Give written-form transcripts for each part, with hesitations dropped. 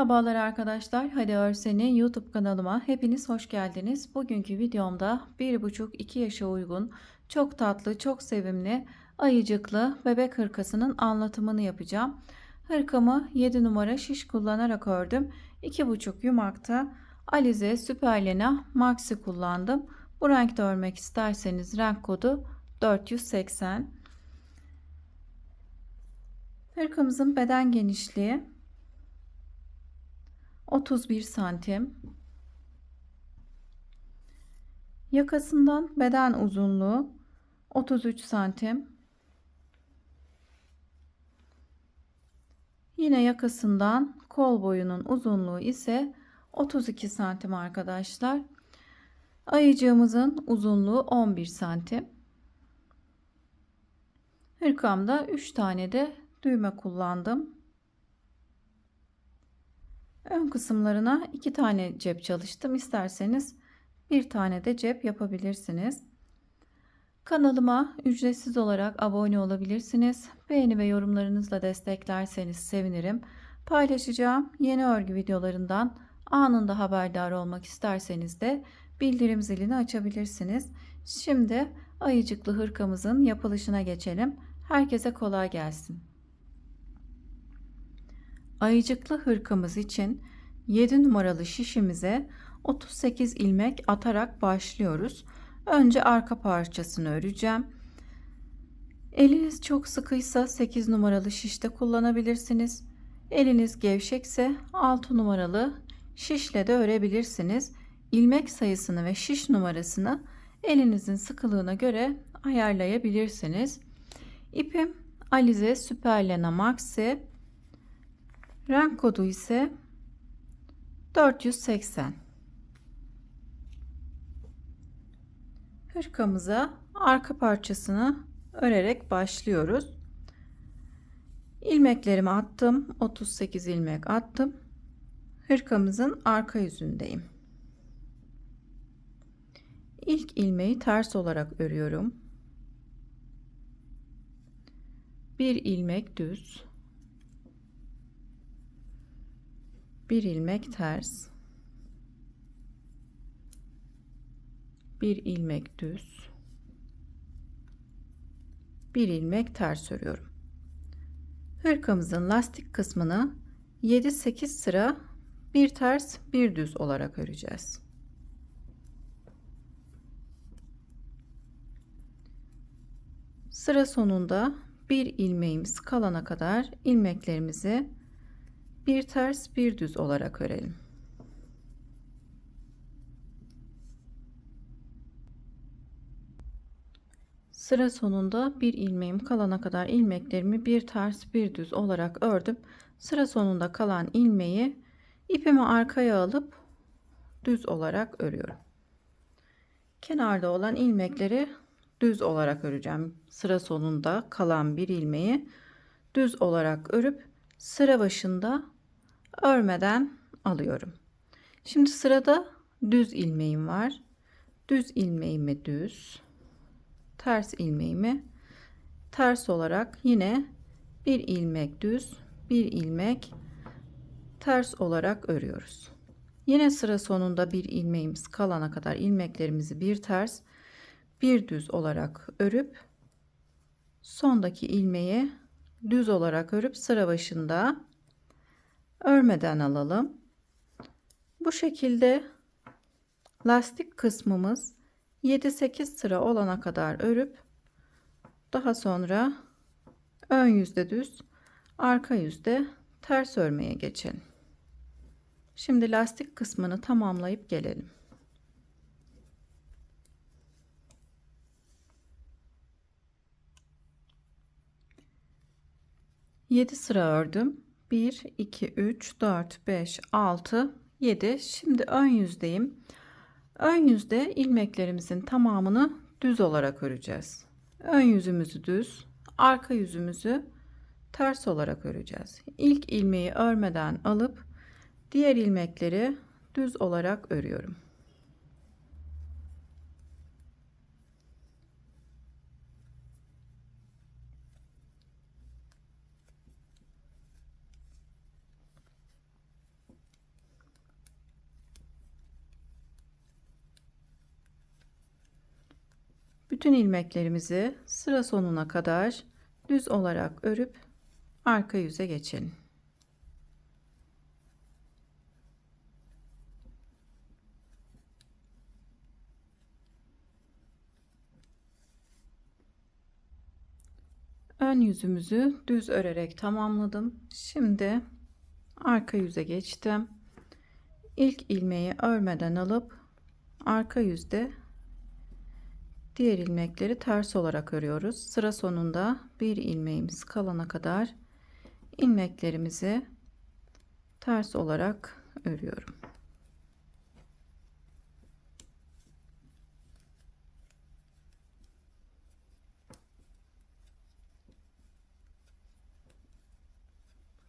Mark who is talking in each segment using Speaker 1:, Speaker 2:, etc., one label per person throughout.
Speaker 1: Merhabalar arkadaşlar. Hadi Örsen'i YouTube kanalıma hepiniz hoş geldiniz. Bugünkü videomda 1,5-2 yaşa uygun çok tatlı, çok sevimli, ayıcıklı bebek hırkasının anlatımını yapacağım. Hırkamı 7 numara şiş kullanarak ördüm. 2,5 yumakta Alize Süperlena Maxi kullandım. Bu renkte örmek isterseniz renk kodu 480. Hırkamızın beden genişliği 31 santim. Yakasından beden uzunluğu 33 santim. Yine yakasından kol boyunun uzunluğu ise 32 santim arkadaşlar. Ayıcığımızın uzunluğu 11 santim. Hırkamda 3 tane de düğme kullandım. Ön kısımlarına 2 tane cep çalıştım. İsterseniz bir tane de cep yapabilirsiniz. Kanalıma ücretsiz olarak abone olabilirsiniz. Beğeni ve yorumlarınızla desteklerseniz sevinirim. Paylaşacağım yeni örgü videolarından anında haberdar olmak isterseniz de bildirim zilini açabilirsiniz. Şimdi ayıcıklı hırkamızın yapılışına geçelim. Herkese kolay gelsin. Ayıcıklı hırkamız için 7 numaralı şişimize 38 ilmek atarak başlıyoruz. Önce arka parçasını öreceğim. Eliniz çok sıkıysa 8 numaralı şişte kullanabilirsiniz. Eliniz gevşekse 6 numaralı şişle de örebilirsiniz. İlmek sayısını ve şiş numarasını elinizin sıkılığına göre ayarlayabilirsiniz. İpim Alize Süperlena Maxi. Renk kodu ise 480. Hırkamıza arka parçasını örerek başlıyoruz. İlmeklerimi attım. 38 ilmek attım. Hırkamızın arka yüzündeyim. İlk ilmeği ters olarak örüyorum. Bir ilmek düz. Bir ilmek ters. Bir ilmek düz. Bir ilmek ters örüyorum. Hırkamızın lastik kısmını 7-8 sıra bir ters bir düz olarak öreceğiz. Sıra sonunda bir ilmeğimiz kalana kadar ilmeklerimizi bir ters bir düz olarak örelim. Sıra sonunda bir ilmeğim kalana kadar ilmeklerimi bir ters bir düz olarak ördüm. Sıra sonunda kalan ilmeği ipimi arkaya alıp düz olarak örüyorum. Kenarda olan ilmekleri düz olarak öreceğim. Sıra sonunda kalan bir ilmeği düz olarak örüp sıra başında örmeden alıyorum. Şimdi sırada düz ilmeğim var. Düz ilmeğimi düz, ters ilmeğimi ters olarak yine bir ilmek düz, bir ilmek ters olarak örüyoruz. Yine sıra sonunda bir ilmeğimiz kalana kadar ilmeklerimizi bir ters, bir düz olarak örüp sondaki ilmeği düz olarak örüp sıra başında örmeden alalım. Bu şekilde lastik kısmımız 7-8 sıra olana kadar örüp daha sonra ön yüzde düz, arka yüzde ters örmeye geçelim. Şimdi lastik kısmını tamamlayıp gelelim. Yedi sıra ördüm. 1 2 3 4 5 6 7. Şimdi ön yüzdeyim. Ön yüzde ilmeklerimizin tamamını düz olarak öreceğiz. Ön yüzümüzü düz, arka yüzümüzü ters olarak öreceğiz. İlk ilmeği örmeden alıp diğer ilmekleri düz olarak örüyorum. Bütün ilmeklerimizi sıra sonuna kadar düz olarak örüp arka yüze geçelim. Ön yüzümüzü düz örerek tamamladım. Şimdi arka yüze geçtim. İlk ilmeği örmeden alıp arka yüzde diğer ilmekleri ters olarak örüyoruz. Sıra sonunda bir ilmeğimiz kalana kadar ilmeklerimizi ters olarak örüyorum.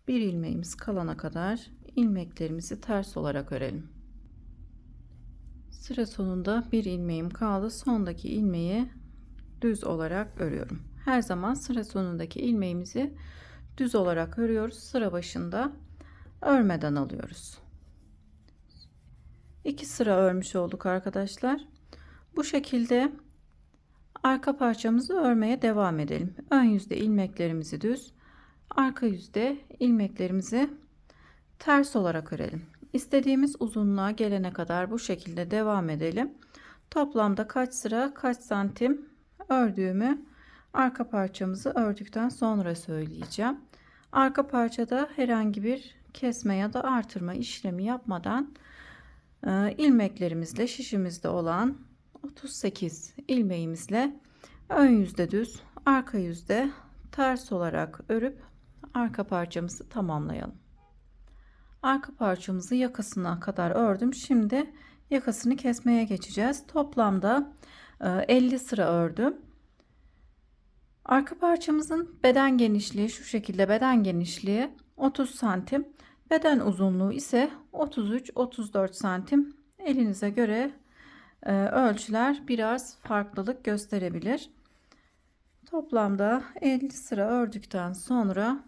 Speaker 1: Bir ilmeğimiz kalana kadar ilmeklerimizi ters olarak örelim. Sıra sonunda bir ilmeğim kaldı. Sondaki ilmeği düz olarak örüyorum. Her zaman sıra sonundaki ilmeğimizi düz olarak örüyoruz. Sıra başında örmeden alıyoruz. 2 sıra örmüş olduk arkadaşlar. Bu şekilde arka parçamızı örmeye devam edelim. Ön yüzde ilmeklerimizi düz, arka yüzde ilmeklerimizi ters olarak örelim. İstediğimiz uzunluğa gelene kadar bu şekilde devam edelim. Toplamda kaç sıra kaç santim ördüğümü arka parçamızı ördükten sonra söyleyeceğim. Arka parçada herhangi bir kesme ya da artırma işlemi yapmadan ilmeklerimizle şişimizde olan 38 ilmeğimizle ön yüzde düz, arka yüzde ters olarak örüp arka parçamızı tamamlayalım. Arka parçamızı yakasına kadar ördüm. Şimdi yakasını kesmeye geçeceğiz. Toplamda 50 sıra ördüm. Arka parçamızın beden genişliği şu şekilde, beden genişliği 30 santim. Beden uzunluğu ise 33-34 santim. Elinize göre ölçüler biraz farklılık gösterebilir. Toplamda 50 sıra ördükten sonra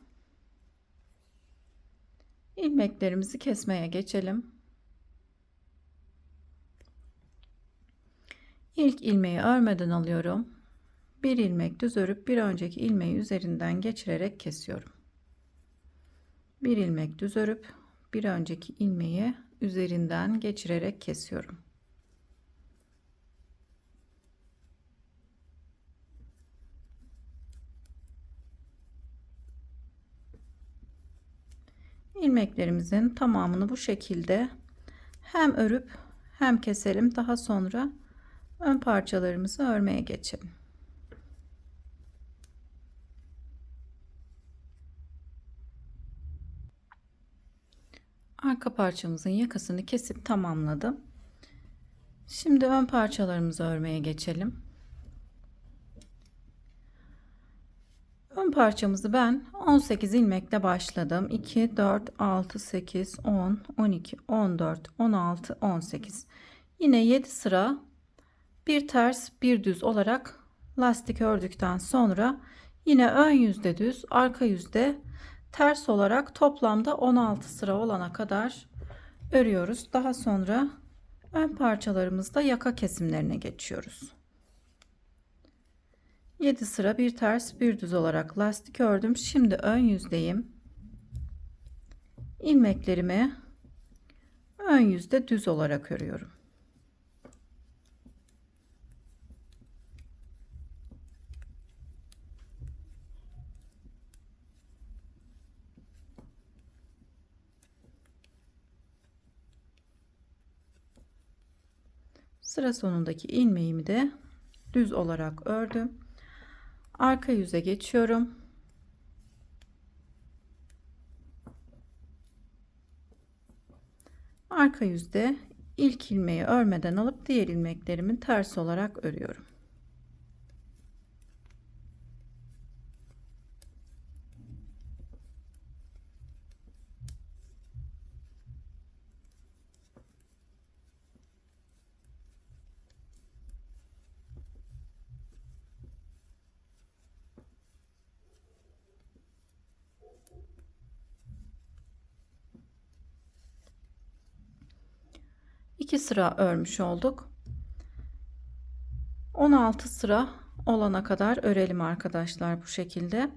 Speaker 1: ilmeklerimizi kesmeye geçelim. İlk ilmeği örmeden alıyorum. Bir ilmek düz örüp bir önceki ilmeği üzerinden geçirerek kesiyorum. Bir ilmek düz örüp bir önceki ilmeği üzerinden geçirerek kesiyorum. İlmeklerimizin tamamını bu şekilde hem örüp hem keselim. Daha sonra ön parçalarımızı örmeye geçelim. Arka parçamızın yakasını kesip tamamladım. Şimdi ön parçalarımızı örmeye geçelim. Ön parçamızı ben 18 ilmekle başladım. 2, 4, 6, 8, 10, 12, 14, 16, 18. Yine 7 sıra bir ters bir düz olarak lastik ördükten sonra yine ön yüzde düz, arka yüzde ters olarak toplamda 16 sıra olana kadar örüyoruz. Daha sonra ön parçalarımızda yaka kesimlerine geçiyoruz. 7 sıra bir ters bir düz olarak lastik ördüm. Şimdi ön yüzdeyim. İlmeklerimi ön yüzde düz olarak örüyorum. Sıra sonundaki ilmeğimi de düz olarak ördüm. Arka yüze geçiyorum. Arka yüzde ilk ilmeği örmeden alıp diğer ilmeklerimi ters olarak örüyorum. İki sıra örmüş olduk. 16 sıra olana kadar örelim arkadaşlar bu şekilde.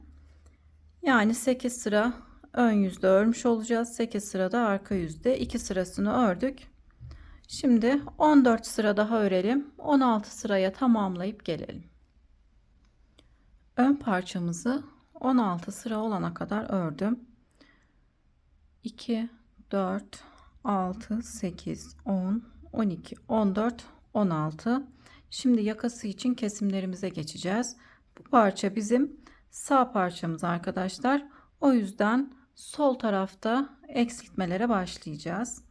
Speaker 1: Yani 8 sıra ön yüzde örmüş olacağız. 8 sıra da arka yüzde. 2 sırasını ördük. Şimdi 14 sıra daha örelim. 16 sıraya tamamlayıp gelelim. Ön parçamızı 16 sıra olana kadar ördüm. 2, 4, 6, 8, 10, 12, 14, 16. Şimdi yakası için kesimlerimize geçeceğiz. Bu parça bizim sağ parçamız arkadaşlar. O yüzden sol tarafta eksiltmelere başlayacağız.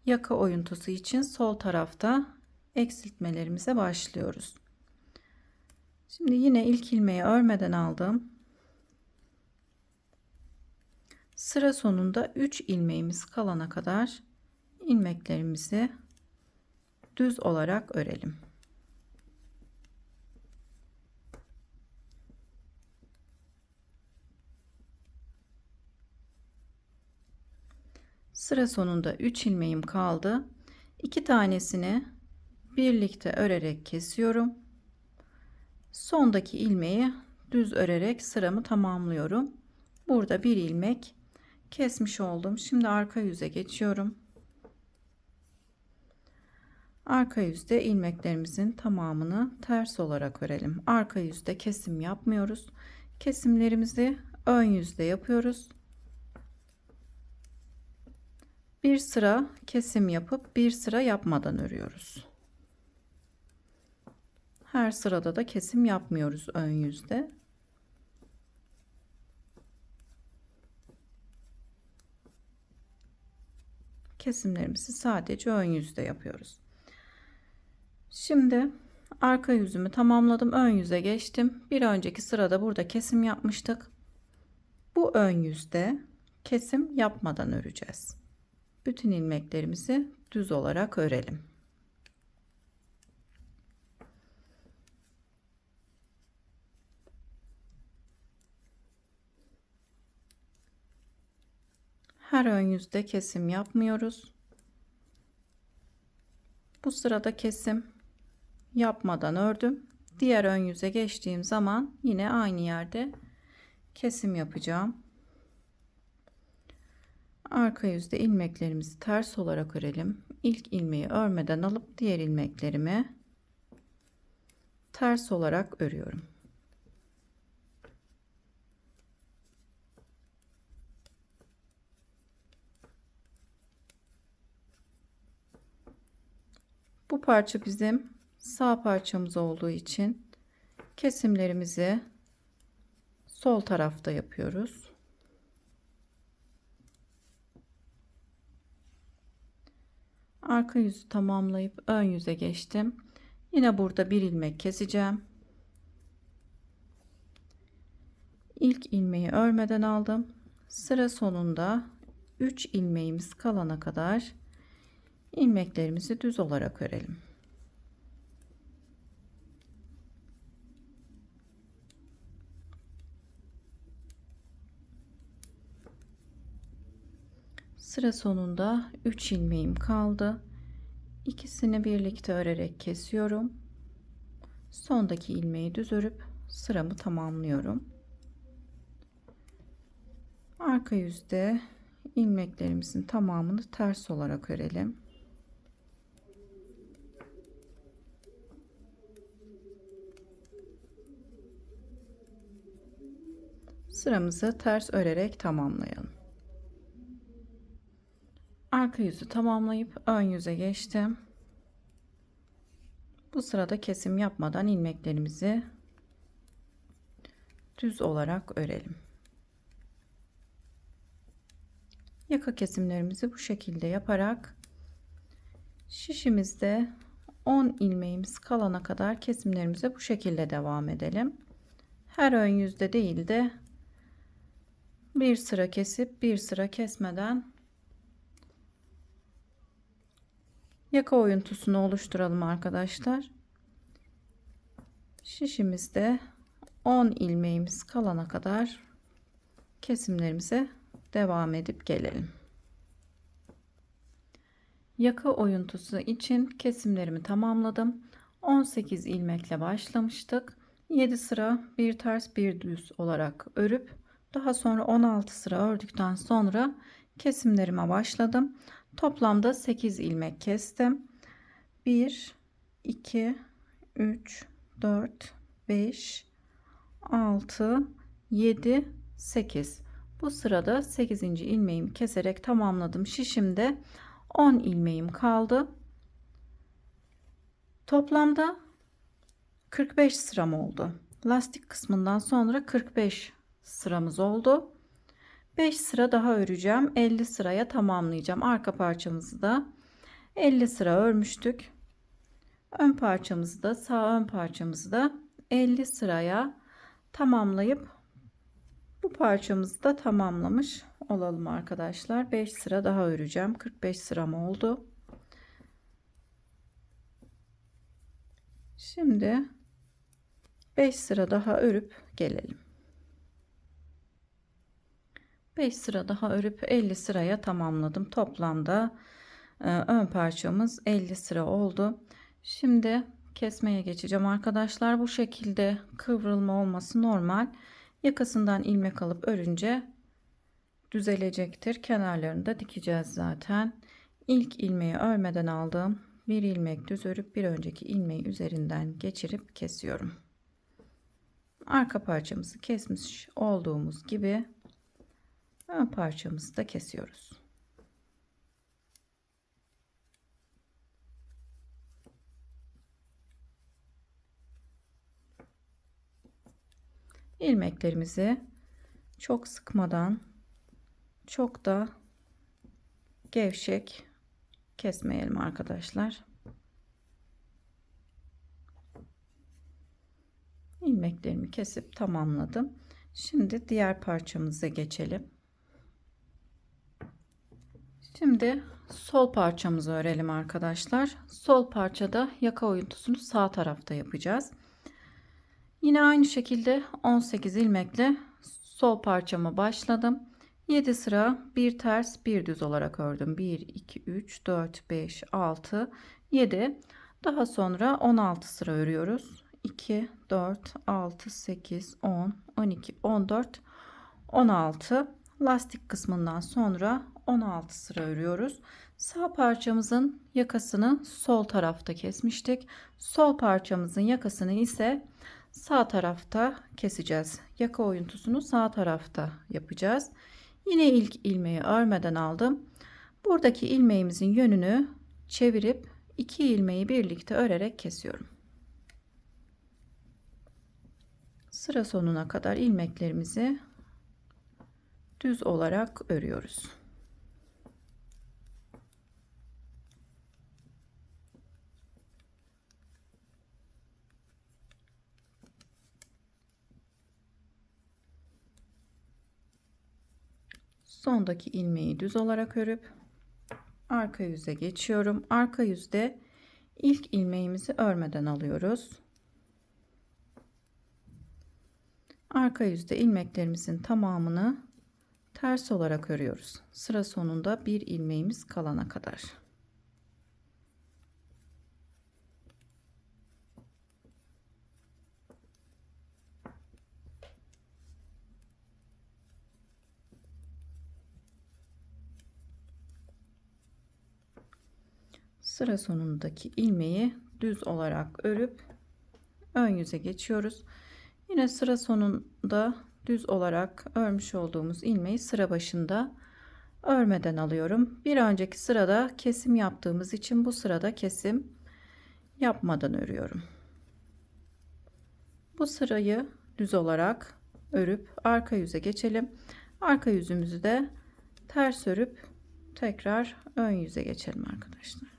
Speaker 1: Yaka oyuntusu için sol tarafta eksiltmelerimize başlıyoruz. Şimdi yine ilk ilmeği örmeden aldım. Sıra sonunda 3 ilmeğimiz kalana kadar ilmeklerimizi düz olarak örelim. Sıra sonunda 3 ilmeğim kaldı. 2 tanesini birlikte örerek kesiyorum. Sondaki ilmeği düz örerek sıramı tamamlıyorum. Burada bir ilmek kesmiş oldum. Şimdi arka yüze geçiyorum. Arka yüzde ilmeklerimizin tamamını ters olarak örelim. Arka yüzde kesim yapmıyoruz. Kesimlerimizi ön yüzde yapıyoruz. Bir sıra kesim yapıp bir sıra yapmadan örüyoruz. Her sırada da kesim yapmıyoruz ön yüzde. Kesimlerimizi sadece ön yüzde yapıyoruz. Şimdi arka yüzümü tamamladım. Ön yüze geçtim. Bir önceki sırada burada kesim yapmıştık. Bu ön yüzde kesim yapmadan öreceğiz. Bütün ilmeklerimizi düz olarak örelim. Her ön yüzde kesim yapmıyoruz. Bu sırada kesim yapmadan ördüm. Diğer ön yüze geçtiğim zaman yine aynı yerde kesim yapacağım. Arka yüzde ilmeklerimizi ters olarak örelim. İlk ilmeği örmeden alıp diğer ilmeklerimi ters olarak örüyorum. Bu parça bizim sağ parçamız olduğu için kesimlerimizi sol tarafta yapıyoruz. Arka yüzü tamamlayıp ön yüze geçtim. Yine burada bir ilmek keseceğim. İlk ilmeği örmeden aldım. Sıra sonunda 3 ilmeğimiz kalana kadar ilmeklerimizi düz olarak örelim. Sıra sonunda 3 ilmeğim kaldı. İkisini birlikte örerek kesiyorum. Sondaki ilmeği düz örüp sıramı tamamlıyorum. Arka yüzde ilmeklerimizin tamamını ters olarak örelim. Sıramızı ters örerek tamamlayalım. Arka yüzü tamamlayıp ön yüze geçtim. Bu sırada kesim yapmadan ilmeklerimizi düz olarak örelim. Yaka kesimlerimizi bu şekilde yaparak şişimizde 10 ilmeğimiz kalana kadar kesimlerimize bu şekilde devam edelim. Her ön yüzde değil de bir sıra kesip bir sıra kesmeden yaka oyuntusunu oluşturalım arkadaşlar. Şişimizde 10 ilmeğimiz kalana kadar kesimlerimize devam edip gelelim. Yaka oyuntusu için kesimlerimi tamamladım. 18 ilmekle başlamıştık. 7 sıra bir ters bir düz olarak örüp daha sonra 16 sıra ördükten sonra kesimlerime başladım. Toplamda 8 ilmek kestim. 1 2 3 4 5 6 7 8. Bu sırada 8. ilmeğimi keserek tamamladım. Şişimde 10 ilmeğim kaldı. Toplamda 45 sıram oldu. Lastik kısmından sonra 45 sıramız oldu. 5 sıra daha öreceğim. 50 sıraya tamamlayacağım. Arka parçamızı da 50 sıra örmüştük. Ön parçamızı da sağ ön parçamızı da 50 sıraya tamamlayıp bu parçamızı da tamamlamış olalım arkadaşlar. 5 sıra daha öreceğim. 45 sıram oldu. Şimdi 5 sıra daha örüp gelelim. 5 sıra daha örüp 50 sıraya tamamladım. Toplamda ön parçamız 50 sıra oldu. Şimdi kesmeye geçeceğim arkadaşlar. Bu şekilde kıvrılma olması normal. Yakasından ilmek alıp örünce düzelecektir. Kenarlarını da dikeceğiz zaten. İlk ilmeği örmeden aldım. Bir ilmek düz örüp bir önceki ilmeği üzerinden geçirip kesiyorum. Arka parçamızı kesmiş olduğumuz gibi ön parçamızı da kesiyoruz. İlmeklerimizi çok sıkmadan, çok da gevşek kesmeyelim arkadaşlar. İlmeklerimi kesip tamamladım. Şimdi diğer parçamıza geçelim. Şimdi sol parçamızı örelim arkadaşlar. Sol parçada yaka oyuntusunu sağ tarafta yapacağız. Yine aynı şekilde 18 ilmekle sol parçama başladım. 7 sıra bir ters bir düz olarak ördüm. 1 2 3 4 5 6 7. Daha sonra 16 sıra örüyoruz. 2 4 6 8 10 12 14 16. Lastik kısmından sonra 16 sıra örüyoruz. Sağ parçamızın yakasını sol tarafta kesmiştik. Sol parçamızın yakasını ise sağ tarafta keseceğiz. Yaka oyuntusunu sağ tarafta yapacağız. Yine ilk ilmeği örmeden aldım. Buradaki ilmeğimizin yönünü çevirip iki ilmeği birlikte örerek kesiyorum. Sıra sonuna kadar ilmeklerimizi düz olarak örüyoruz. Sondaki ilmeği düz olarak örüp arka yüze geçiyorum. Arka yüzde ilk ilmeğimizi örmeden alıyoruz. Arka yüzde ilmeklerimizin tamamını ters olarak örüyoruz. Sıra sonunda bir ilmeğimiz kalana kadar. Sıra sonundaki ilmeği düz olarak örüp ön yüze geçiyoruz. Yine sıra sonunda düz olarak örmüş olduğumuz ilmeği sıra başında örmeden alıyorum. Bir önceki sırada kesim yaptığımız için bu sırada kesim yapmadan örüyorum. Bu sırayı düz olarak örüp arka yüze geçelim. Arka yüzümüzü de ters örüp tekrar ön yüze geçelim arkadaşlar.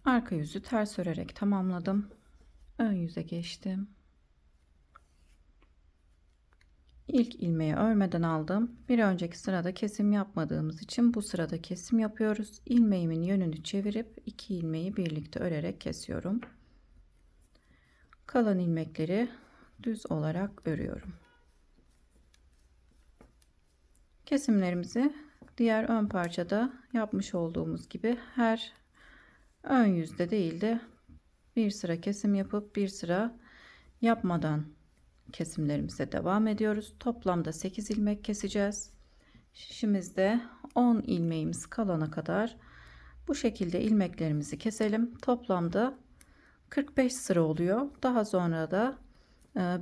Speaker 1: Arka yüzü ters örerek tamamladım. Ön yüze geçtim. İlk ilmeği örmeden aldım. Bir önceki sırada kesim yapmadığımız için bu sırada kesim yapıyoruz. İlmeğimin yönünü çevirip iki ilmeği birlikte örerek kesiyorum. Kalan ilmekleri düz olarak örüyorum. Kesimlerimizi diğer ön parçada yapmış olduğumuz gibi her ön yüzde değil de bir sıra kesim yapıp bir sıra yapmadan kesimlerimize devam ediyoruz. Toplamda 8 ilmek keseceğiz. Şişimizde 10 ilmeğimiz kalana kadar bu şekilde ilmeklerimizi keselim. Toplamda 45 sıra oluyor. Daha sonra da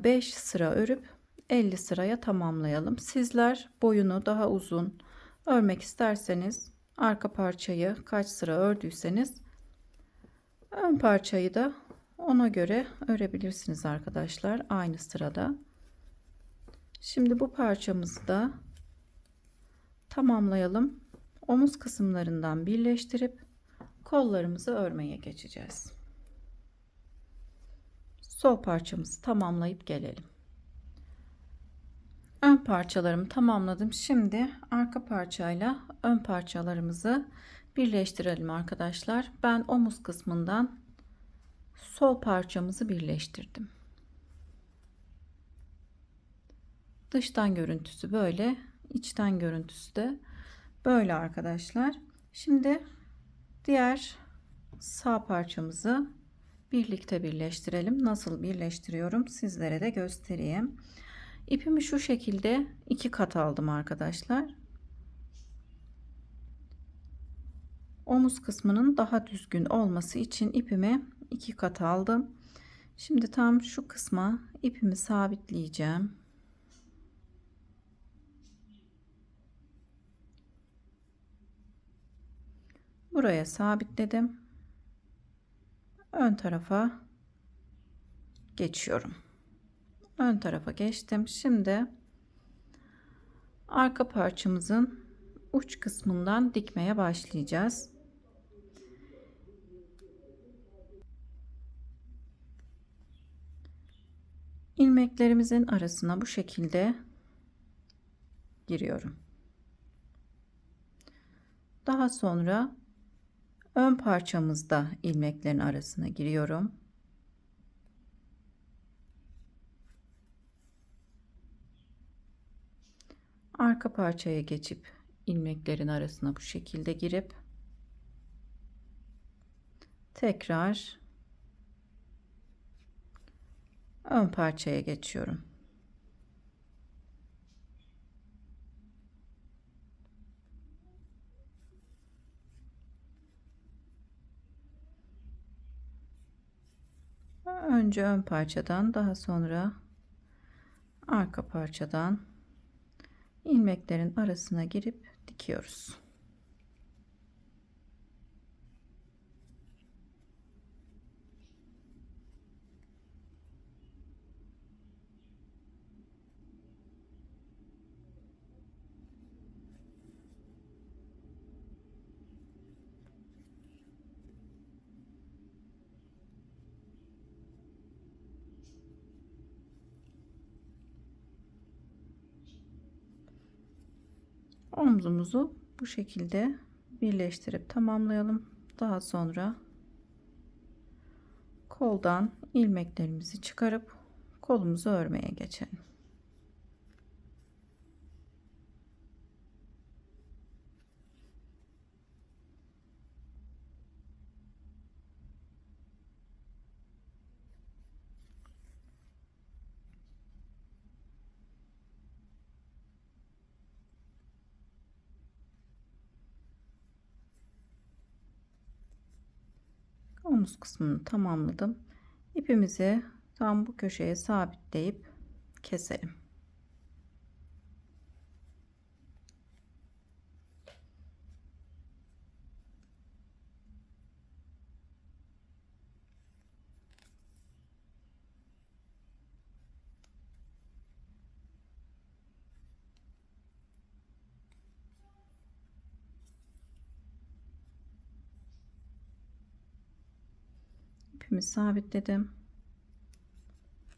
Speaker 1: 5 sıra örüp 50 sıraya tamamlayalım. Sizler boyunu daha uzun örmek isterseniz arka parçayı kaç sıra ördüyseniz ön parçayı da ona göre örebilirsiniz arkadaşlar, aynı sırada. Şimdi bu parçamızı da tamamlayalım. Omuz kısımlarından birleştirip kollarımızı örmeye geçeceğiz. Sol parçamızı tamamlayıp gelelim. Ön parçalarımı tamamladım. Şimdi arka parçayla ön parçalarımızı birleştirelim arkadaşlar. Ben omuz kısmından sol parçamızı birleştirdim. Dıştan görüntüsü böyle, içten görüntüsü de böyle arkadaşlar. Şimdi diğer sağ parçamızı birlikte birleştirelim. Nasıl birleştiriyorum sizlere de göstereyim. İpimi şu şekilde 2 kat aldım arkadaşlar. Omuz kısmının daha düzgün olması için ipimi 2 kat aldım. Şimdi tam şu kısma ipimi sabitleyeceğim. Buraya sabitledim. Ön tarafa geçiyorum. Ön tarafa geçtim. Şimdi arka parçamızın uç kısmından dikmeye başlayacağız. İlmeklerimizin arasına bu şekilde giriyorum. Daha sonra ön parçamızda ilmeklerin arasına giriyorum. Arka parçaya geçip ilmeklerin arasına bu şekilde girip tekrar ön parçaya geçiyorum. Önce ön parçadan, daha sonra arka parçadan ilmeklerin arasına girip dikiyoruz. Omzumuzu bu şekilde birleştirip tamamlayalım. Daha sonra koldan ilmeklerimizi çıkarıp kolumuzu örmeye geçelim. Omuz kısmını tamamladım. İpimizi tam bu köşeye sabitleyip keselim. İpimi sabitledim.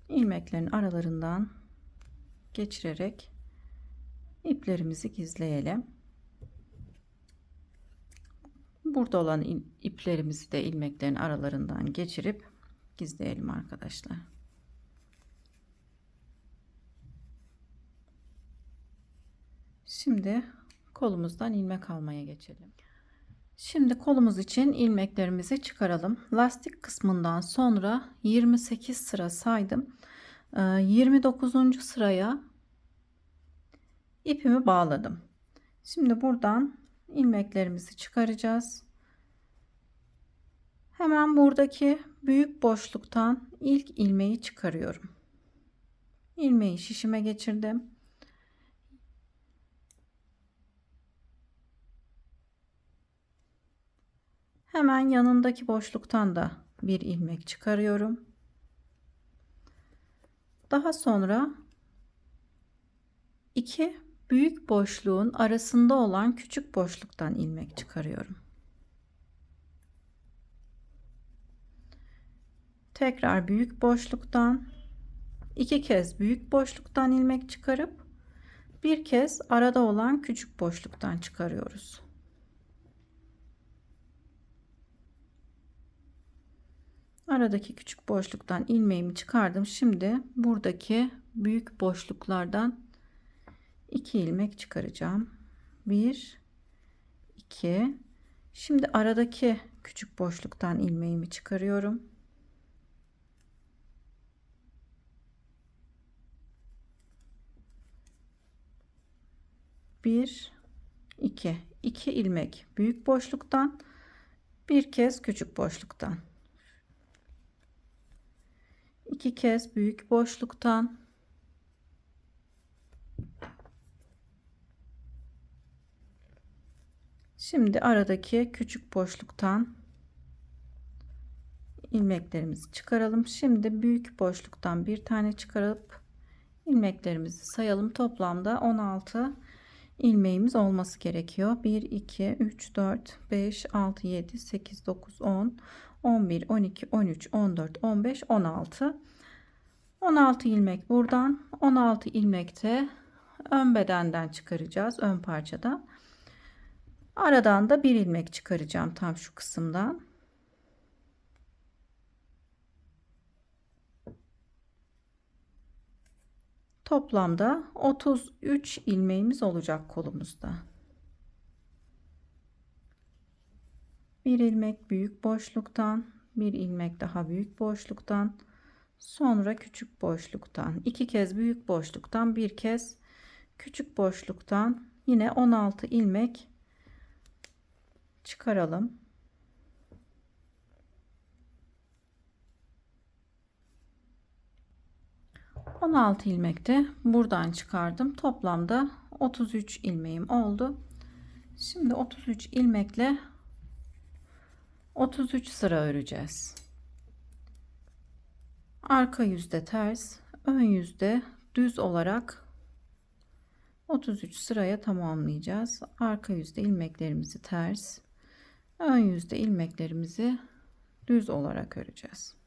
Speaker 1: İlmeklerin aralarından geçirerek iplerimizi gizleyelim. Burada olan iplerimizi de ilmeklerin aralarından geçirip gizleyelim arkadaşlar. Şimdi kolumuzdan ilmek almaya geçelim. Şimdi kolumuz için ilmeklerimizi çıkaralım. Lastik kısmından sonra 28 sıra saydım. 29. sıraya ipimi bağladım. Şimdi buradan ilmeklerimizi çıkaracağız. Hemen buradaki büyük boşluktan ilk ilmeği çıkarıyorum. İlmeği şişime geçirdim. Hemen yanındaki boşluktan da bir ilmek çıkarıyorum. Daha sonra iki büyük boşluğun arasında olan küçük boşluktan ilmek çıkarıyorum. Tekrar büyük boşluktan iki kez büyük boşluktan ilmek çıkarıp bir kez arada olan küçük boşluktan çıkarıyoruz. Aradaki küçük boşluktan ilmeğimi çıkardım. Şimdi buradaki büyük boşluklardan 2 ilmek çıkaracağım. 1 2. Şimdi aradaki küçük boşluktan ilmeğimi çıkarıyorum. 1 2. 2 ilmek büyük boşluktan, bir kez küçük boşluktan. 2 kez büyük boşluktan, şimdi aradaki küçük boşluktan ilmeklerimizi çıkaralım. Şimdi büyük boşluktan bir tane çıkarıp ilmeklerimizi sayalım. Toplamda 16 ilmeğimiz olması gerekiyor. 1 2 3 4 5 6 7 8 9 10 11 12 13 14 15 16 ilmek buradan, 16 ilmek de ön bedenden çıkaracağız, ön parçada. Aradan da bir ilmek çıkaracağım tam şu kısımdan. Toplamda 33 ilmeğimiz olacak kolumuzda. Bir ilmek büyük boşluktan, bir ilmek daha büyük boşluktan, sonra küçük boşluktan, iki kez büyük boşluktan, bir kez küçük boşluktan yine 16 ilmek çıkaralım. 16 ilmek de buradan çıkardım. Toplamda 33 ilmeğim oldu. Şimdi 33 ilmekle 33 sıra öreceğiz. Arka yüzde ters, ön yüzde düz olarak 33 sıraya tamamlayacağız. Arka yüzde ilmeklerimizi ters, ön yüzde ilmeklerimizi düz olarak öreceğiz.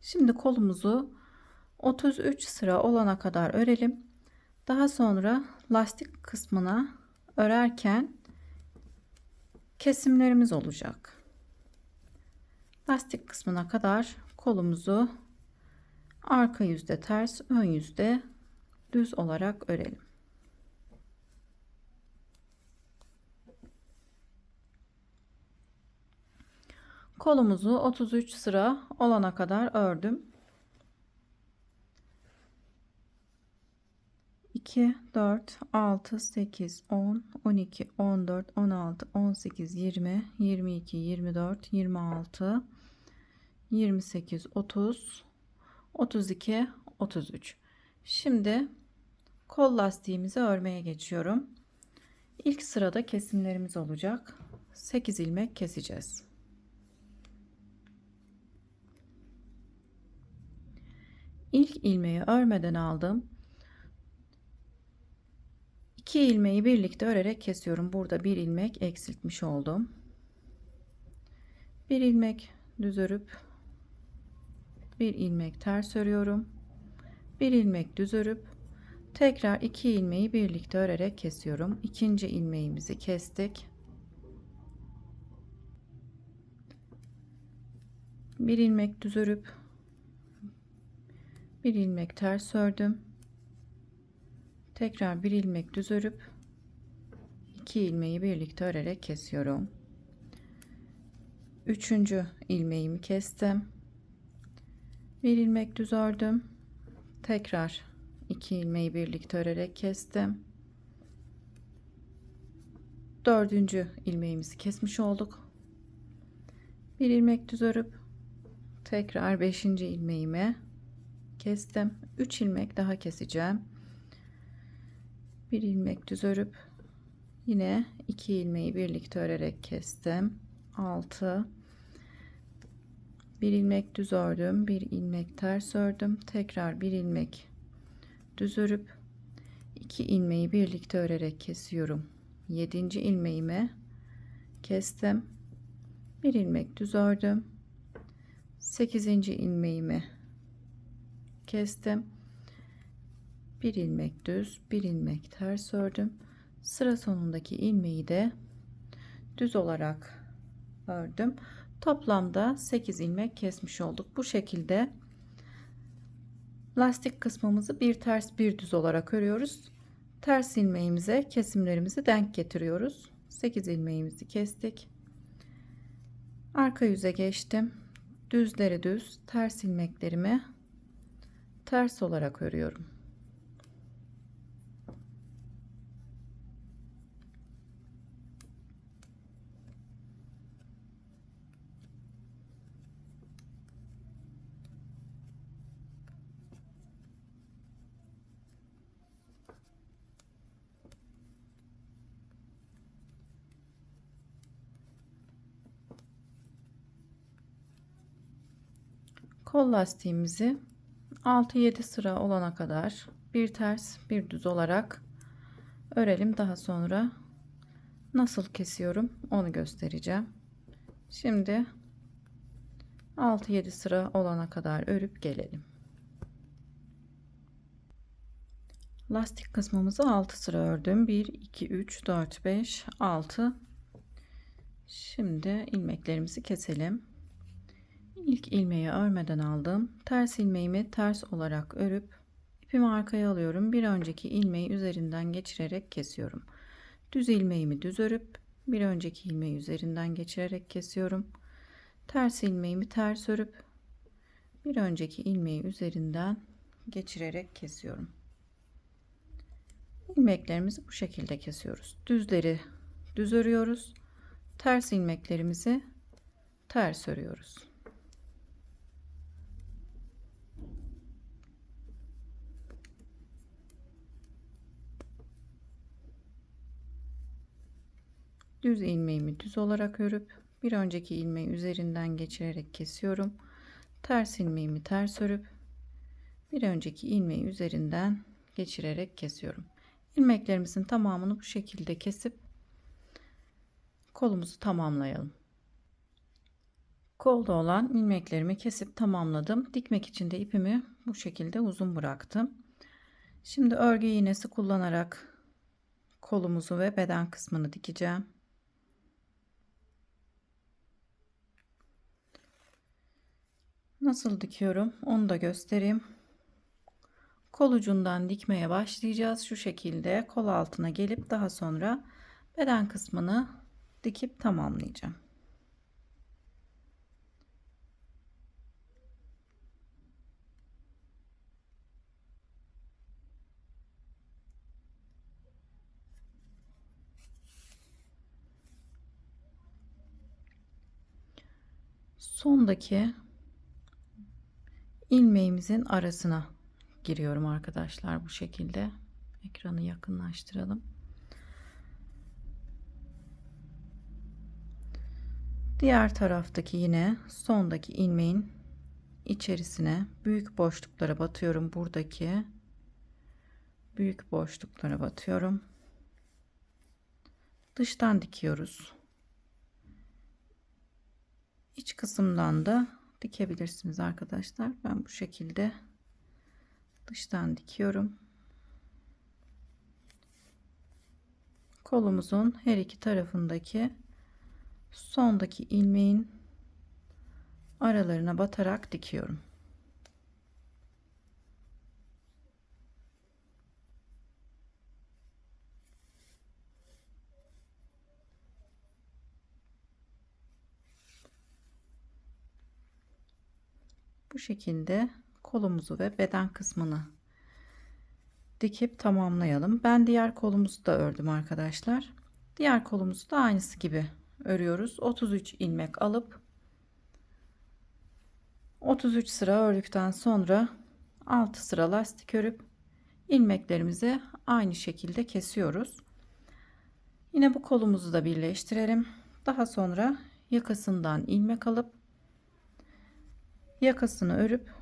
Speaker 1: Şimdi kolumuzu 33 sıra olana kadar örelim. Daha sonra lastik kısmına örerken kesimlerimiz olacak. Lastik kısmına kadar kolumuzu arka yüzde ters, ön yüzde düz olarak örelim. Kolumuzu 33 sıra olana kadar ördüm. 2 4 6 8 10 12 14 16 18 20 22 24 26 28 30 32 33. Şimdi kol lastiğimizi örmeye geçiyorum. İlk sırada kesimlerimiz olacak. 8 ilmek keseceğiz. İlk ilmeği örmeden aldım. 2 ilmeği birlikte örerek kesiyorum. Burada bir ilmek eksiltmiş oldum. Bir ilmek düz örüp bir ilmek ters örüyorum. Bir ilmek düz örüp tekrar 2 ilmeği birlikte örerek kesiyorum. İkinci ilmeğimizi kestik. Bir ilmek düz örüp bir ilmek ters ördüm. Tekrar bir ilmek düz örüp 2 ilmeği birlikte örerek kesiyorum. Üçüncü ilmeğimi kestim. Bir ilmek düz ördüm. Tekrar 2 ilmeği birlikte örerek kestim. Dördüncü ilmeğimizi kesmiş olduk. Bir ilmek düz örüp tekrar 5. ilmeğimi kestim. 3 ilmek daha keseceğim. Bir ilmek düz örüp yine 2 ilmeği birlikte örerek kestim. 6. Bir ilmek düz ördüm, bir ilmek ters ördüm, tekrar bir ilmek düz örüp 2 ilmeği birlikte örerek kesiyorum. 7. ilmeğimi kestim. Bir ilmek düz ördüm. 8. ilmeğimi kestim. Bir ilmek düz, bir ilmek ters ördüm. Sıra sonundaki ilmeği de düz olarak ördüm. Toplamda 8 ilmek kesmiş olduk. Bu şekilde lastik kısmımızı bir ters bir düz olarak örüyoruz. Ters ilmeğimize kesimlerimizi denk getiriyoruz. 8 ilmeğimizi kestik. Arka yüze geçtim. Düzleri düz, ters ilmeklerimi ters olarak örüyorum. Kol lastiğimizi 6-7 sıra olana kadar bir ters bir düz olarak örelim. Daha sonra nasıl kesiyorum onu göstereceğim. Şimdi 6-7 sıra olana kadar örüp gelelim. Lastik kısmımızı 6 sıra ördüm. 1 2 3 4 5 6. Şimdi ilmeklerimizi keselim. İlk ilmeği örmeden aldım. Ters ilmeğimi ters olarak örüp ipimi arkaya alıyorum. Bir önceki ilmeği üzerinden geçirerek kesiyorum. Düz ilmeğimi düz örüp bir önceki ilmeği üzerinden geçirerek kesiyorum. Ters ilmeğimi ters örüp bir önceki ilmeği üzerinden geçirerek kesiyorum. İlmeklerimizi bu şekilde kesiyoruz. Düzleri düz örüyoruz. Ters ilmeklerimizi ters örüyoruz. Düz ilmeğimi düz olarak örüp bir önceki ilmeği üzerinden geçirerek kesiyorum. Ters ilmeğimi ters örüp bir önceki ilmeği üzerinden geçirerek kesiyorum. İlmeklerimizin tamamını bu şekilde kesip kolumuzu tamamlayalım. Kolda olan ilmeklerimi kesip tamamladım. Dikmek için de ipimi bu şekilde uzun bıraktım. Şimdi örgü iğnesi kullanarak kolumuzu ve beden kısmını dikeceğim. Nasıl dikiyorum onu da göstereyim. Kol ucundan dikmeye başlayacağız. Şu şekilde kol altına gelip daha sonra beden kısmını dikip tamamlayacağım. Sondaki ilmeğimizin arasına giriyorum arkadaşlar, bu şekilde. Ekranı yakınlaştıralım. Diğer taraftaki yine sondaki ilmeğin içerisine büyük boşluklara batıyorum. Buradaki büyük boşluklara batıyorum. Dıştan dikiyoruz. İç kısımdan da dikebilirsiniz arkadaşlar. Ben bu şekilde dıştan dikiyorum. Kolumuzun her iki tarafındaki sondaki ilmeğin aralarına batarak dikiyorum. şekilde kolumuzu ve beden kısmını dikip tamamlayalım. Ben diğer kolumuzu da ördüm arkadaşlar. Diğer kolumuzu da aynısı gibi örüyoruz. 33 ilmek alıp 33 sıra ördükten sonra 6 sıra lastik örüp ilmeklerimizi aynı şekilde kesiyoruz. Yine bu kolumuzu da birleştirelim. Daha sonra yakasından ilmek alıp yakasını örüp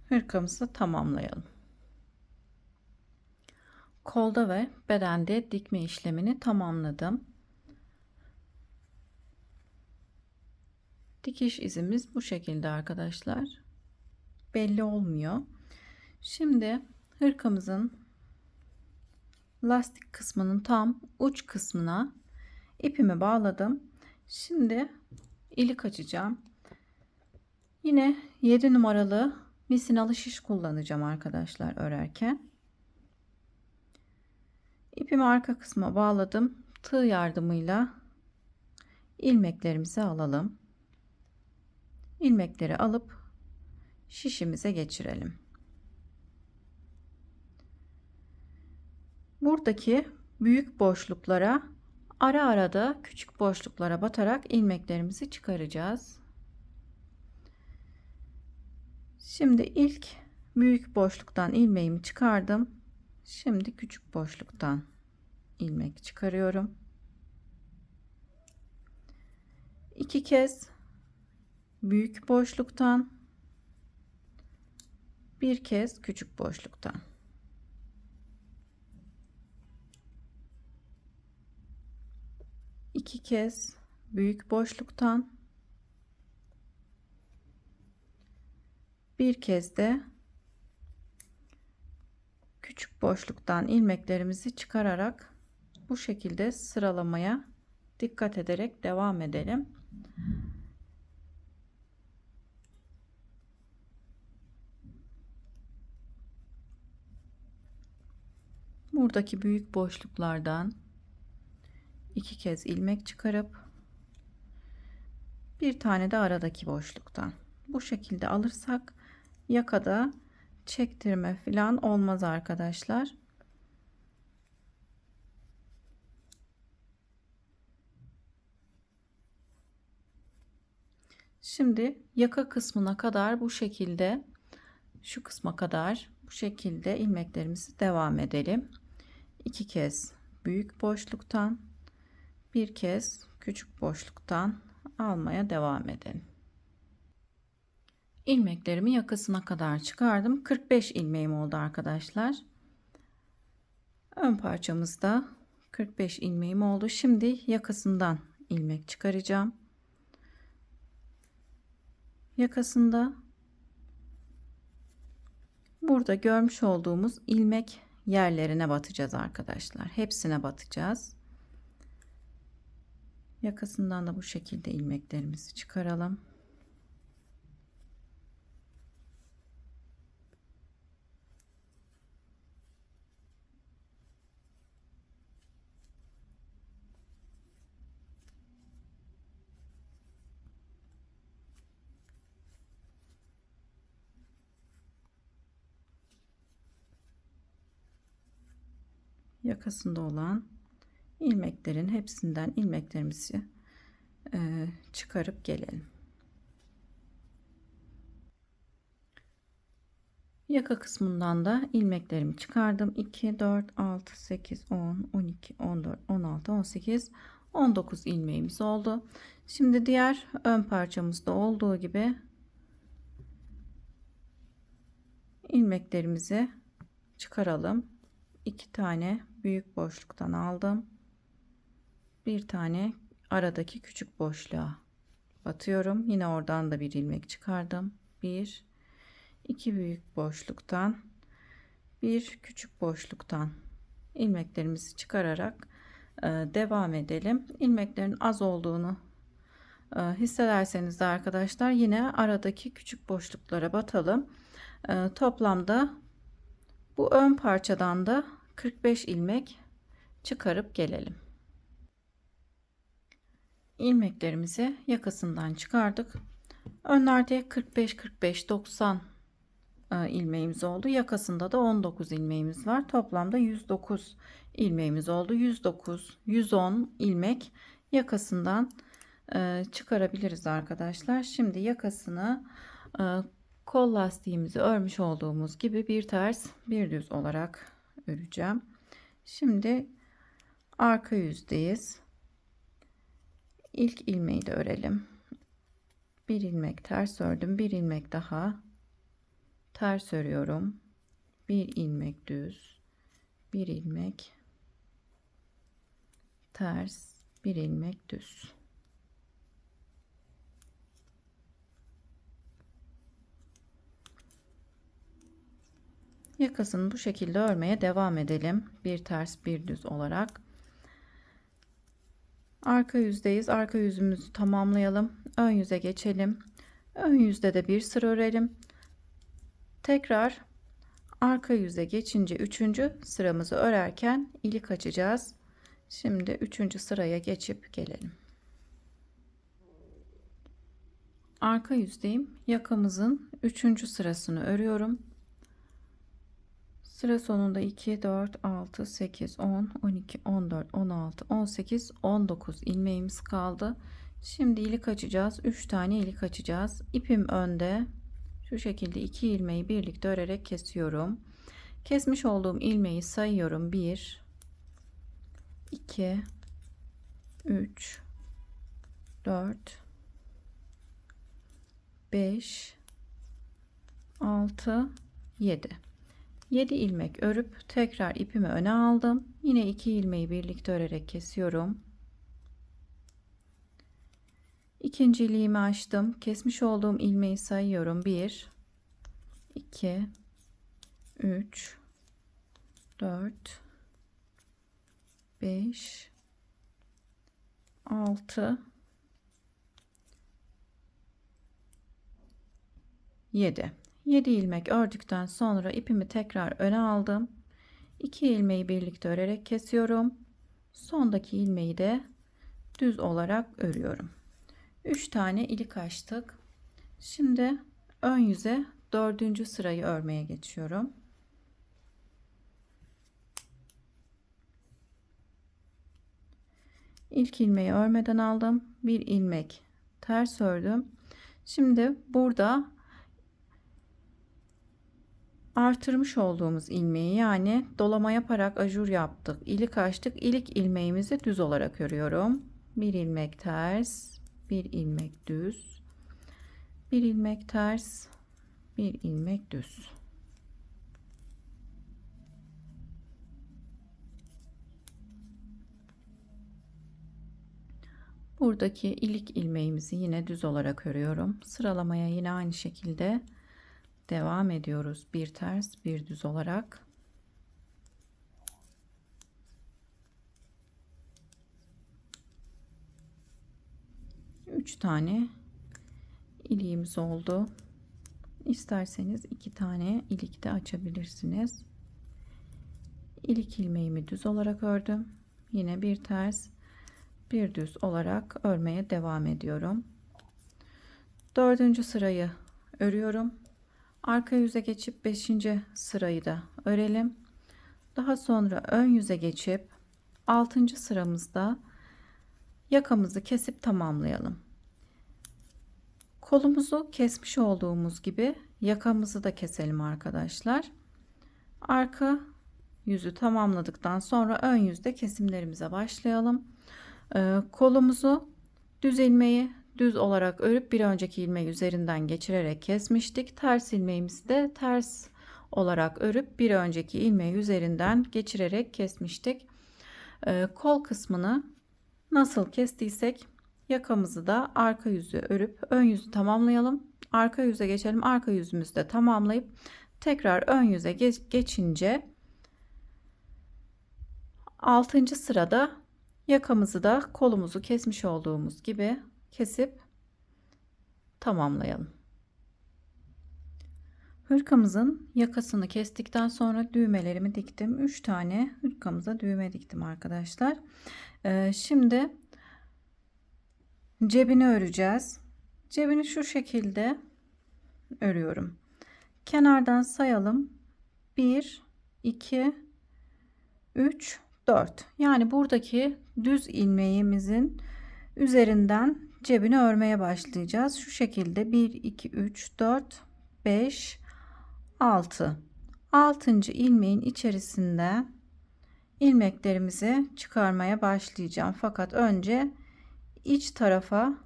Speaker 1: hırkamızı tamamlayalım. Kolda ve bedende dikme işlemini tamamladım. Dikiş izimiz bu şekilde arkadaşlar. Belli olmuyor. Şimdi hırkamızın lastik kısmının tam uç kısmına ipimi bağladım. Şimdi ilik açacağım. Yine 7 numaralı misinalı şiş kullanacağım arkadaşlar örerken. İpimi arka kısma bağladım. Tığ yardımıyla ilmeklerimizi alalım. İlmekleri alıp şişimize geçirelim. Buradaki büyük boşluklara ara ara da küçük boşluklara batarak ilmeklerimizi çıkaracağız. Şimdi ilk büyük boşluktan ilmeğimi çıkardım. Şimdi küçük boşluktan ilmek çıkarıyorum. 2 kez büyük boşluktan, bir kez küçük boşluktan. İki kez büyük boşluktan, bir kez de küçük boşluktan ilmeklerimizi çıkararak bu şekilde sıralamaya dikkat ederek devam edelim. Buradaki büyük boşluklardan iki kez ilmek çıkarıp bir tane de aradaki boşluktan bu şekilde alırsak yakada çektirme falan olmaz arkadaşlar. Şimdi yaka kısmına kadar bu şekilde, şu kısma kadar bu şekilde ilmeklerimizi devam edelim. 2 kez büyük boşluktan, bir kez küçük boşluktan almaya devam edelim. İlmeklerimi yakasına kadar çıkardım. 45 ilmeğim oldu arkadaşlar. Ön parçamızda 45 ilmeğim oldu. Şimdi yakasından ilmek çıkaracağım. Yakasında burada görmüş olduğumuz ilmek yerlerine batacağız arkadaşlar. Hepsine batacağız. Yakasından da bu şekilde ilmeklerimizi çıkaralım. Yakasında olan ilmeklerin hepsinden ilmeklerimizi çıkarıp gelelim. Yaka kısmından da ilmeklerimi çıkardım. 2, 4, 6, 8, 10, 12, 14, 16, 18, 19 ilmeğimiz oldu. Şimdi diğer ön parçamızda olduğu gibi ilmeklerimizi çıkaralım. 2 tane büyük boşluktan aldım. Bir tane aradaki küçük boşluğa batıyorum. Yine oradan da bir ilmek çıkardım. 1, 2 büyük boşluktan, bir küçük boşluktan ilmeklerimizi çıkararak devam edelim. İlmeklerin az olduğunu hissederseniz de arkadaşlar yine aradaki küçük boşluklara batalım. Toplamda bu ön parçadan da 45 ilmek çıkarıp gelelim. İlmeklerimizi yakasından çıkardık. Önlerde 45 45 90 ilmeğimiz oldu. Yakasında da 19 ilmeğimiz var. Toplamda 109 ilmeğimiz oldu. 109 110 ilmek yakasından çıkarabiliriz arkadaşlar. Şimdi yakasını kol lastiğimizi örmüş olduğumuz gibi bir ters bir düz olarak öreceğim. Şimdi arka yüzdeyiz. İlk ilmeği de örelim. Bir ilmek ters ördüm. Bir ilmek daha ters örüyorum. Bir ilmek düz. Bir ilmek ters. Bir ilmek düz. Yakasını bu şekilde örmeye devam edelim. Bir ters bir düz olarak. Arka yüzdeyiz. Arka yüzümüzü tamamlayalım. Ön yüze geçelim. Ön yüzde de bir sıra örelim. Tekrar arka yüze geçince 3. sıramızı örerken ilik açacağız. Şimdi 3. sıraya geçip gelelim. Arka yüzdeyim. Yakamızın 3. sırasını örüyorum. Sıra sonunda 2, 4, 6, 8, 10, 12, 14, 16, 18, 19 ilmeğimiz kaldı. Şimdi ilik açacağız. 3 tane ilik açacağız. İpim önde. Şu şekilde 2 ilmeği birlikte örerek kesiyorum. Kesmiş olduğum ilmeği sayıyorum. 1, 2, 3, 4, 5, 6, 7. 7 ilmek örüp tekrar ipimi öne aldım. Yine 2 ilmeği birlikte örerek kesiyorum. İkinci iliğimi açtım. Kesmiş olduğum ilmeği sayıyorum. 1, 2, 3, 4, 5, 6, 7. 7 ilmek ördükten sonra ipimi tekrar öne aldım. 2 ilmeği birlikte örerek kesiyorum. Sondaki ilmeği de düz olarak örüyorum. 3 tane ilik açtık. Şimdi ön yüze 4. sırayı örmeye geçiyorum. İlk ilmeği örmeden aldım. Bir ilmek ters ördüm. Şimdi burada artırmış olduğumuz ilmeği, yani dolama yaparak ajur yaptık, ilik açtık. İlk ilmeğimizi düz olarak örüyorum. Bir ilmek ters, bir ilmek düz, bir ilmek ters, bir ilmek düz. Buradaki ilik ilmeğimizi yine düz olarak örüyorum. Sıralamaya yine aynı şekilde devam ediyoruz. Bir ters bir düz olarak. Üç tane iliğimiz oldu. İsterseniz 2 tane ilik de açabilirsiniz. İlik ilmeğimi düz olarak ördüm. Yine bir ters bir düz olarak örmeye devam ediyorum. 4. sırayı örüyorum. Arka yüze geçip 5. sırayı da örelim. Daha sonra ön yüze geçip 6. sıramızda yakamızı kesip tamamlayalım. Kolumuzu kesmiş olduğumuz gibi yakamızı da keselim arkadaşlar. Arka yüzü tamamladıktan sonra ön yüzde kesimlerimize başlayalım. Kolumuzu düz ilmeği düz olarak örüp bir önceki ilmeği üzerinden geçirerek kesmiştik. Ters ilmeğimizi de ters olarak örüp bir önceki ilmeği üzerinden geçirerek kesmiştik. Kol kısmını nasıl kestiysek yakamızı da arka yüzü örüp ön yüzü tamamlayalım. Arka yüze geçelim. Arka yüzümüzü de tamamlayıp tekrar ön yüze geçince 6. sırada yakamızı da kolumuzu kesmiş olduğumuz gibi kesip tamamlayalım. Hırkamızın yakasını kestikten sonra düğmelerimi diktim. 3 tane hırkamıza düğme diktim arkadaşlar. Şimdi cebini öreceğiz. Cebini şu şekilde örüyorum. Kenardan sayalım. 1, 2, 3, 4. Yani buradaki düz ilmeğimizin üzerinden cebini örmeye başlayacağız. Şu şekilde 1, 2, 3, 4, 5, 6. 6. ilmeğin içerisinde ilmeklerimizi çıkarmaya başlayacağım. Fakat önce iç tarafa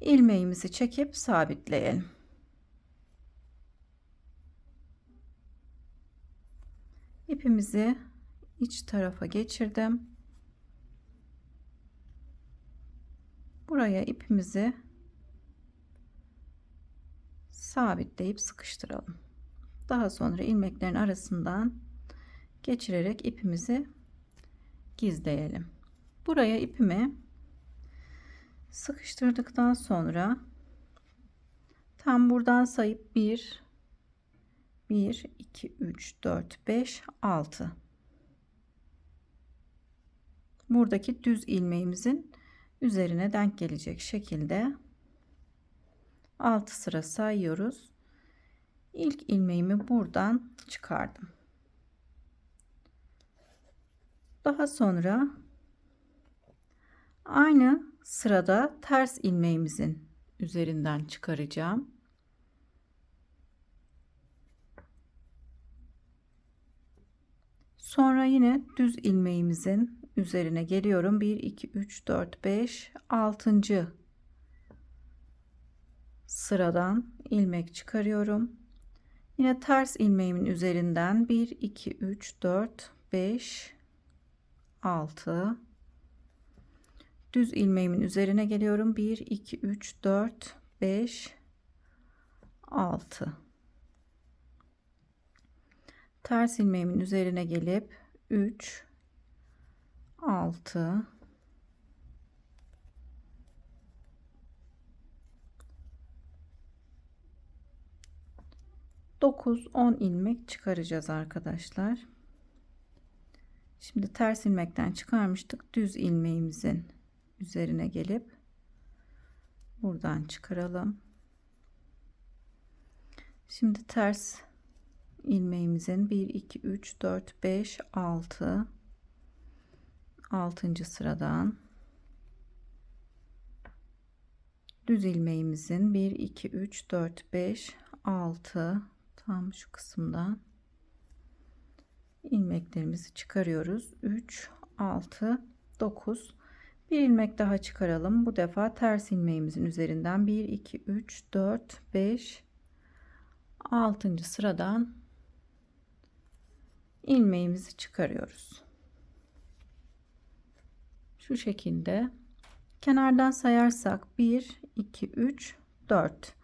Speaker 1: ilmeğimizi çekip sabitleyelim. İpimizi iç tarafa geçirdim. Buraya ipimizi sabitleyip sıkıştıralım. Daha sonra ilmeklerin arasından geçirerek ipimizi gizleyelim. Buraya ipimi sıkıştırdıktan sonra tam buradan sayıp 1, 2, 3, 4, 5, 6. Buradaki düz ilmeğimizin üzerine denk gelecek şekilde 6 sıra sayıyoruz. İlk ilmeğimi buradan çıkardım. Daha sonra aynı sırada ters ilmeğimizin üzerinden çıkaracağım. Sonra yine düz ilmeğimizin üzerine geliyorum. 1, 2, 3, 4, 5, 6. sıradan ilmek çıkarıyorum. Yine ters ilmeğimin üzerinden 1, 2, 3, 4, 5, 6. Düz ilmeğimin üzerine geliyorum. 1, 2, 3, 4, 5, 6. Ters ilmeğimin üzerine gelip 3, 6, 9, 10 ilmek çıkaracağız arkadaşlar. Şimdi ters ilmekten çıkarmıştık. Düz ilmeğimizin üzerine gelip buradan çıkaralım. Şimdi ters ilmeğimizin 1, 2, 3, 4, 5, 6. 6. sıradan düz ilmeğimizin 1, 2, 3, 4, 5, 6 tam şu kısımdan ilmeklerimizi çıkarıyoruz. 3, 6, 9. Bir ilmek daha çıkaralım. Bu defa ters ilmeğimizin üzerinden 1, 2, 3, 4, 5, 6. sıradan ilmeğimizi çıkarıyoruz. Şu şekilde kenardan sayarsak 1, 2, 3, 4.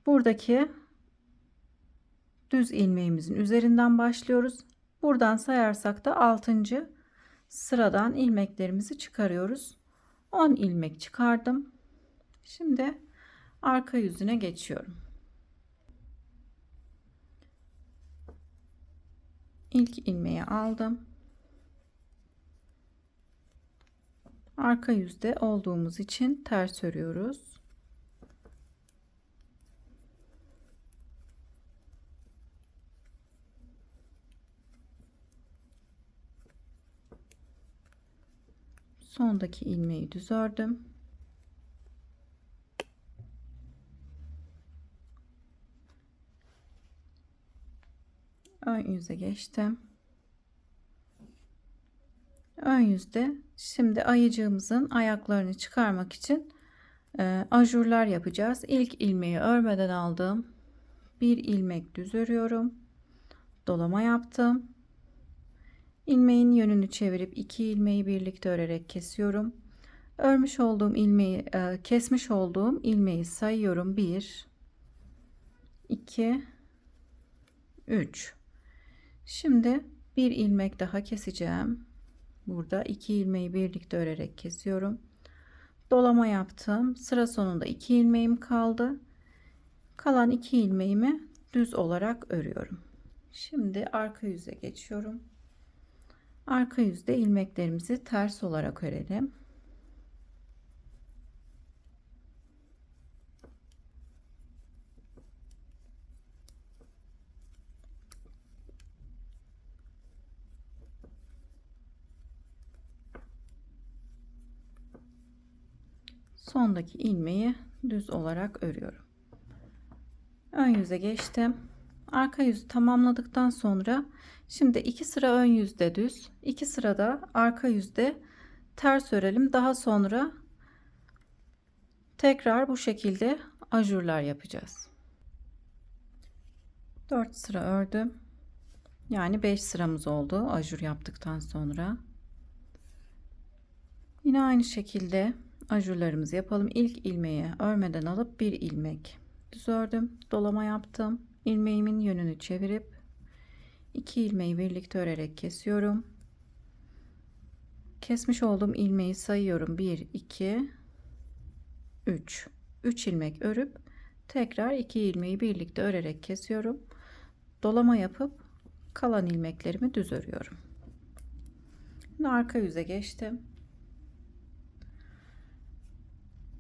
Speaker 1: Buradaki düz ilmeğimizin üzerinden başlıyoruz. Buradan sayarsak da 6. sıradan ilmeklerimizi çıkarıyoruz. 10 ilmek çıkardım. Şimdi arka yüzüne geçiyorum. İlk ilmeği aldım. Arka yüzde olduğumuz için ters örüyoruz. Sondaki ilmeği düz ördüm. Ön yüze geçtim. Ön yüzde şimdi ayıcığımızın ayaklarını çıkarmak için ajurlar yapacağız. İlk ilmeği örmeden aldım. Bir ilmek düz örüyorum. Dolama yaptım. İlmeğin yönünü çevirip iki ilmeği birlikte örerek kesiyorum. Örmüş olduğum ilmeği, kesmiş olduğum ilmeği sayıyorum. 1, 2, 3. Şimdi bir ilmek daha keseceğim. Burada iki ilmeği birlikte örerek kesiyorum. Dolama yaptım. Sıra sonunda iki ilmeğim kaldı. Kalan iki ilmeğimi düz olarak örüyorum. Şimdi arka yüze geçiyorum. Arka yüzde ilmeklerimizi ters olarak örelim. sondaki ilmeği düz olarak örüyorum. Ön yüze geçtim. Arka yüzü tamamladıktan sonra şimdi 2 sıra ön yüzde düz, 2 sırada arka yüzde ters örelim. Daha sonra tekrar bu şekilde ajurlar yapacağız. 4 sıra ördüm. Yani 5 sıramız oldu ajur yaptıktan sonra. Yine aynı şekilde ajurlarımızı yapalım. İlk ilmeği örmeden alıp bir ilmek düz ördüm. Dolama yaptım. İlmeğimin yönünü çevirip 2 ilmeği birlikte örerek kesiyorum. Kesmiş olduğum ilmeği sayıyorum. 1, 2, 3. 3 ilmek örüp tekrar 2 ilmeği birlikte örerek kesiyorum. Dolama yapıp kalan ilmeklerimi düz örüyorum. Şimdi arka yüze geçtim.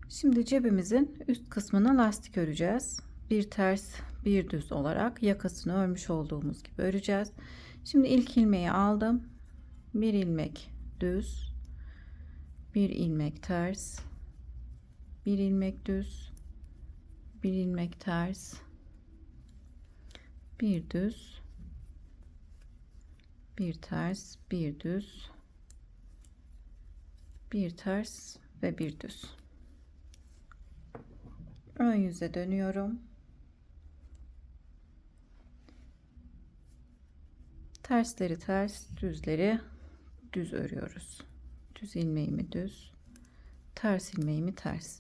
Speaker 1: Şimdi cebimizin üst kısmına lastik öreceğiz. Bir ters bir düz olarak yakasını örmüş olduğumuz gibi öreceğiz. Şimdi ilk ilmeği aldım. Bir ilmek düz, bir ilmek ters, bir ilmek düz, bir ilmek ters, bir düz, bir ters, bir düz, bir ters ve bir düz. Ön yüze dönüyorum. Tersleri ters, düzleri düz örüyoruz. Düz ilmeğimi düz, ters ilmeğimi ters.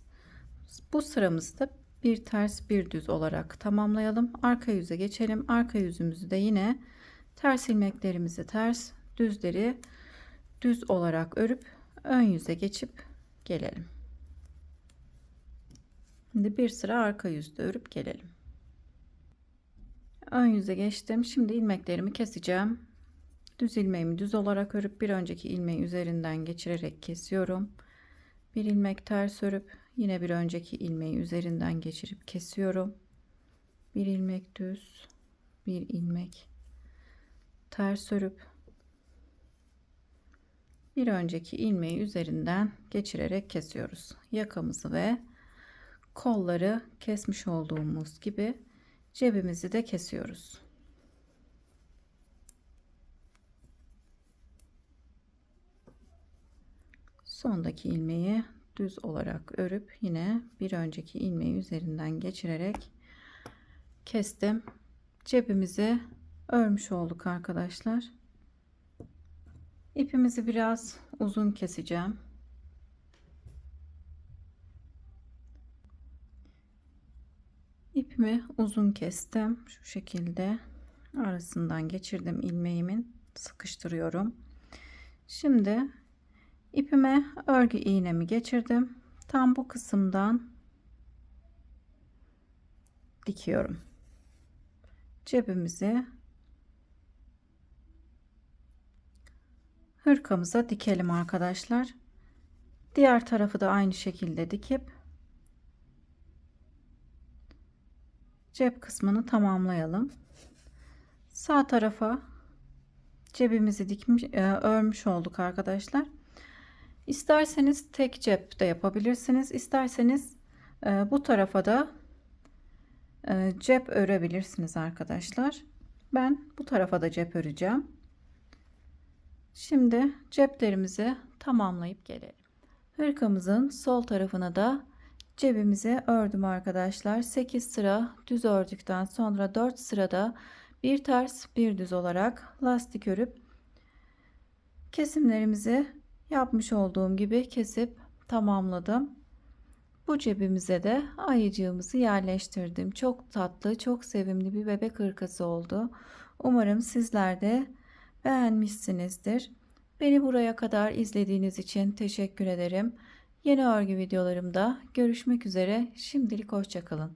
Speaker 1: Bu sıramızda bir ters bir düz olarak tamamlayalım. Arka yüze geçelim. Arka yüzümüzü de yine ters ilmeklerimizi ters, düzleri düz olarak örüp ön yüze geçip gelelim. Şimdi bir sıra arka yüzde örüp gelelim. Ön yüze geçtim. Şimdi ilmeklerimi keseceğim. Düz ilmeğimi düz olarak örüp bir önceki ilmeği üzerinden geçirerek kesiyorum. Bir ilmek ters örüp yine bir önceki ilmeği üzerinden geçirip kesiyorum. Bir ilmek düz, bir ilmek ters örüp bir önceki ilmeği üzerinden geçirerek kesiyoruz. Yakamızı ve kolları kesmiş olduğumuz gibi cebimizi de kesiyoruz. Sondaki ilmeği düz olarak örüp yine bir önceki ilmeği üzerinden geçirerek kestim. Cebimizi örmüş olduk arkadaşlar. İpimizi biraz uzun keseceğim. İpimi uzun kestim. Şu şekilde arasından geçirdim ilmeğimin. Sıkıştırıyorum. Şimdi ipime örgü iğnemi geçirdim. Tam bu kısımdan dikiyorum. Cebimizi hırkamıza dikelim arkadaşlar. Diğer tarafı da aynı şekilde dikip cep kısmını tamamlayalım. Sağ tarafa cebimizi dikmiş, örmüş olduk arkadaşlar. İsterseniz tek cep de yapabilirsiniz. İsterseniz bu tarafa da cep örebilirsiniz arkadaşlar. Ben bu tarafa da cep öreceğim. Şimdi ceplerimizi tamamlayıp gelelim. Hırkamızın sol tarafına da cebimizi ördüm arkadaşlar. 8 sıra düz ördükten sonra 4 sırada bir ters bir düz olarak lastik örüp kesimlerimizi yapmış olduğum gibi kesip tamamladım. Bu cebimize de ayıcığımızı yerleştirdim. Çok tatlı, çok sevimli bir bebek hırkası oldu. Umarım sizler de beğenmişsinizdir. Beni buraya kadar izlediğiniz için teşekkür ederim. Yeni örgü videolarımda görüşmek üzere. Şimdilik hoşça kalın.